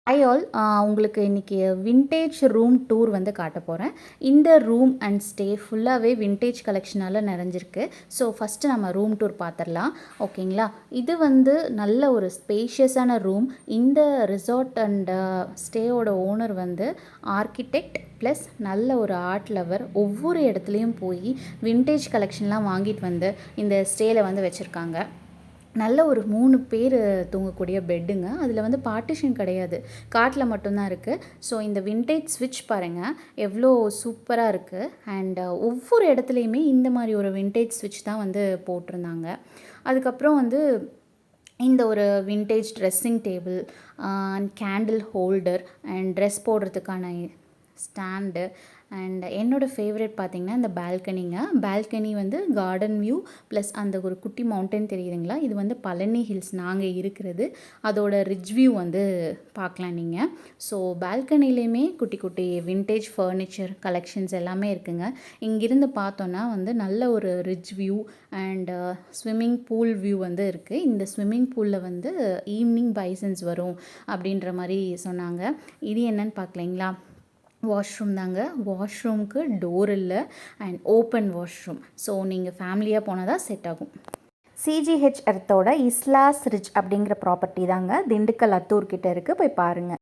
Hi all, உங்களுக்கு இன்றைக்கி vintage room tour வந்து காட்ட போகிறேன். இந்த ரூம் அண்ட் ஸ்டே ஃபுல்லாகவே வின்டேஜ் கலெக்ஷனால் நிறைஞ்சிருக்கு. ஸோ ஃபஸ்ட்டு நம்ம ரூம் டூர் பார்த்துடலாம். ஓகேங்களா? இது வந்து நல்ல ஒரு ஸ்பேஷியஸான ரூம். இந்த ரிசார்ட் அண்ட் ஸ்டேயோட ஓனர் வந்து ஆர்கிடெக்ட் ப்ளஸ் நல்ல ஒரு ஆர்ட் லவர். ஒவ்வொரு இடத்துலையும் போய் வின்டேஜ் கலெக்ஷன்லாம் வாங்கிட்டு வந்து இந்த ஸ்டேயில் வந்து வச்சுருக்காங்க. நல்ல ஒரு 3 பேர் தூங்கக்கூடிய பெட்டுங்க. அதில் வந்து பார்ட்டிஷன் கிடையாது, காட்டில் மட்டும்தான் இருக்குது. ஸோ இந்த வின்டேஜ் ஸ்விட்ச் பாருங்கள் எவ்வளோ சூப்பராக இருக்குது. அண்ட் ஒவ்வொரு இடத்துலையுமே இந்த மாதிரி ஒரு வின்டேஜ் ஸ்விட்ச் தான் வந்து போட்டிருந்தாங்க. அதுக்கப்புறம் வந்து இந்த ஒரு vintage dressing table and candle holder and dress போடுறதுக்கான ஸ்டாண்டு. அண்ட் என்னோடய ஃபேவரட் பார்த்திங்கன்னா இந்த பால்கனிங்க. பால்கனி வந்து கார்டன் வியூ ப்ளஸ் அந்த ஒரு குட்டி மவுண்டன் தெரியுதுங்களா, இது வந்து பழனி ஹில்ஸ் நாங்கள் இருக்கிறது, அதோட ரிட்ஜ் வியூ வந்து பார்க்கலாம் நீங்கள். ஸோ பால்கனிலையுமே குட்டி குட்டி வின்டேஜ் ஃபர்னிச்சர் கலெக்ஷன்ஸ் எல்லாமே இருக்குங்க. இங்கிருந்து பார்த்தோன்னா வந்து நல்ல ஒரு ridge view and swimming pool view வந்து இருக்குது. இந்த ஸ்விம்மிங் பூலில் வந்து ஈவினிங் பைசன்ஸ் வரும் அப்படின்ற மாதிரி சொன்னாங்க. இது என்னன்னு பார்க்கலைங்களா, வாஷ்ரூம் தாங்க. வாஷ்ரூம்க்கு டோர் இல்லை அண்ட் ஓப்பன் வாஷ்ரூம். ஸோ நீங்கள் ஃபேமிலியாக போனால் தான் செட் ஆகும். சிஜிஹெச் எர்த்தோட இஸ்லாஸ் ரிச் அப்படிங்கிற ப்ராப்பர்ட்டி தாங்க, திண்டுக்கல் அத்தூர்கிட்ட இருக்குது, போய் பாருங்கள்.